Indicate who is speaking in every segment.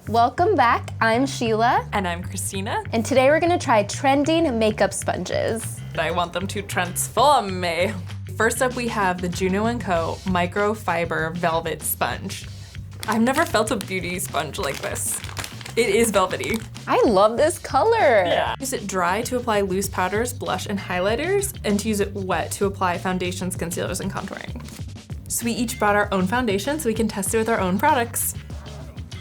Speaker 1: Welcome back. I'm Sheila.
Speaker 2: And I'm Christina.
Speaker 1: And today we're gonna try trending makeup sponges.
Speaker 2: I want them to transform me. First up, we have the DIDNT Co. Microfiber Velvet Sponge. I've never felt a beauty sponge like this. It is velvety.
Speaker 1: I love this color.
Speaker 2: Yeah. Use it dry to apply loose powders, blush, and highlighters, and to use it wet to apply foundations, concealers, and contouring. So we each brought our own foundation so we can test it with our own products.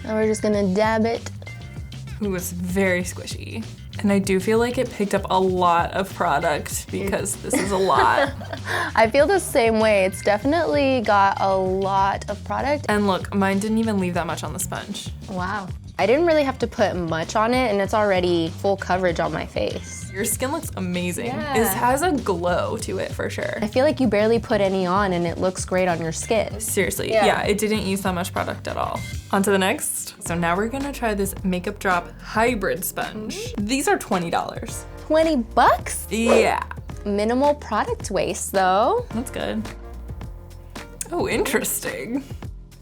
Speaker 1: Now we're just gonna dab it.
Speaker 2: Ooh, it's very squishy. And I do feel like it picked up a lot of product because this is a lot.
Speaker 1: I feel the same way. It's definitely got a lot of product.
Speaker 2: And look, mine didn't even leave that much on the sponge.
Speaker 1: Wow. I didn't really have to put much on it and it's already full coverage on my face.
Speaker 2: Your skin looks amazing.
Speaker 1: Yeah.
Speaker 2: It has a glow to it for sure.
Speaker 1: I feel like you barely put any on and it looks great on your skin.
Speaker 2: Seriously, yeah, it didn't use that much product at all. On to the next. So now we're gonna try this Makeup Drop Hybrid Sponge. These are $20.
Speaker 1: 20 bucks?
Speaker 2: Yeah.
Speaker 1: Minimal product waste though.
Speaker 2: That's good. Oh, interesting.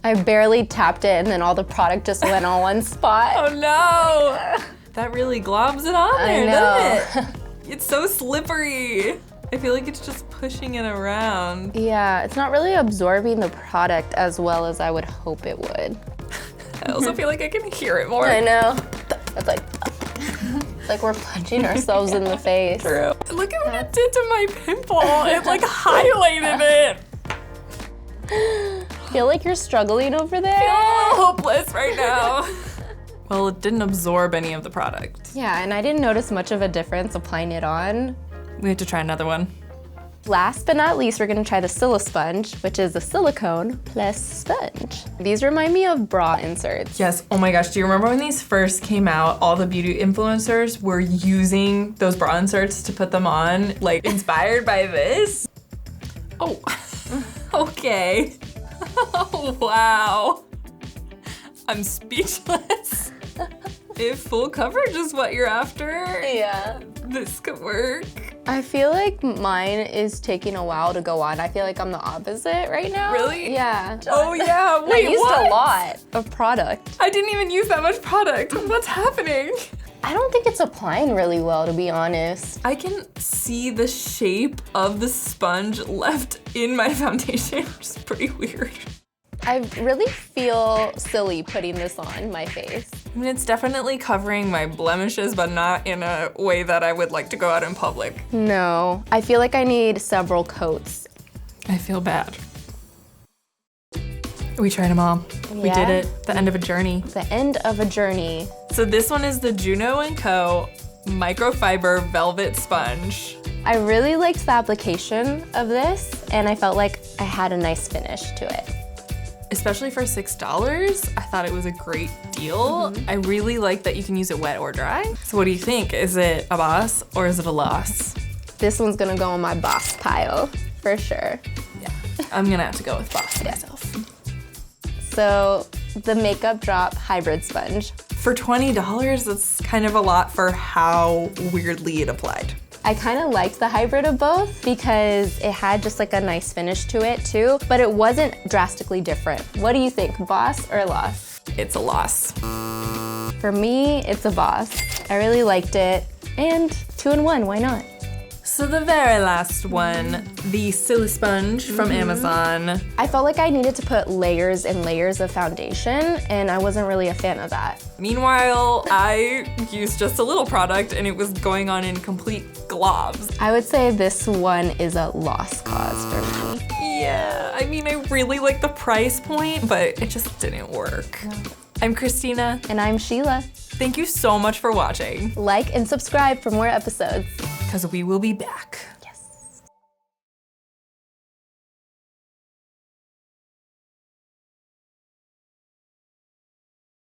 Speaker 1: I barely tapped it and then all the product just went on one spot.
Speaker 2: Oh no! That really globs it on there, doesn't it? It's so slippery. I feel like it's just pushing it around.
Speaker 1: Yeah, it's not really absorbing the product as well as I would hope it would.
Speaker 2: I also feel like I can hear it more.
Speaker 1: I know. It's like we're punching ourselves in the face.
Speaker 2: True. Look at what it did to my pimple. It like highlighted it.
Speaker 1: Feel like you're struggling over there?
Speaker 2: I feel a little hopeless right now. Well, it didn't absorb any of the product.
Speaker 1: Yeah, and I didn't notice much of a difference applying it on.
Speaker 2: We have to try another one.
Speaker 1: Last but not least, we're gonna try the Sponge, which is a silicone plus sponge. These remind me of bra inserts.
Speaker 2: Yes, oh my gosh, do you remember when these first came out, all the beauty influencers were using those bra inserts to put them on, like inspired by this? Oh, okay. Oh, wow. I'm speechless. If full coverage is what you're after,
Speaker 1: Yeah.
Speaker 2: this could work.
Speaker 1: I feel like mine is taking a while to go on. I feel like I'm the opposite right now.
Speaker 2: Really?
Speaker 1: Yeah.
Speaker 2: Oh yeah, wait,
Speaker 1: I used
Speaker 2: what?
Speaker 1: a lot of product.
Speaker 2: I didn't even use that much product. What's happening?
Speaker 1: I don't think it's applying really well, to be honest.
Speaker 2: I can see the shape of the sponge left in my foundation, which is pretty weird.
Speaker 1: I really feel silly putting this on my face.
Speaker 2: I mean, it's definitely covering my blemishes, but not in a way that I would like to go out in public.
Speaker 1: No, I feel like I need several coats.
Speaker 2: I feel bad. We tried them all. We did it. The end of a journey.
Speaker 1: The end of a journey.
Speaker 2: So this one is the DIDNT Co. Microfiber Velvet Sponge.
Speaker 1: I really liked the application of this, and I felt like I had a nice finish to it.
Speaker 2: Especially for $6, I thought it was a great deal. I really like that you can use it wet or dry. So what do you think? Is it a boss or is it a loss?
Speaker 1: This one's gonna go on my boss pile, for sure.
Speaker 2: Yeah, I'm gonna have to go with boss myself.
Speaker 1: So, the Makeup Drop Hybrid Sponge.
Speaker 2: For $20, that's kind of a lot for how weirdly it applied.
Speaker 1: I kind of liked the hybrid of both because it had just like a nice finish to it too, but it wasn't drastically different. What do you think, boss or loss?
Speaker 2: It's a loss.
Speaker 1: For me, it's a boss. I really liked it, and 2-in-1, why not?
Speaker 2: So the very last one, the Silly Sponge from Amazon.
Speaker 1: I felt like I needed to put layers and layers of foundation, and I wasn't really a fan of that.
Speaker 2: Meanwhile, I used just a little product and it was going on in complete globs.
Speaker 1: I would say this one is a lost cause for me.
Speaker 2: Yeah, I mean, I really like the price point, but it just didn't work.
Speaker 1: No.
Speaker 2: I'm Christina.
Speaker 1: And I'm Sheila.
Speaker 2: Thank you so much for watching.
Speaker 1: Like and subscribe for more episodes.
Speaker 2: Because we will be back.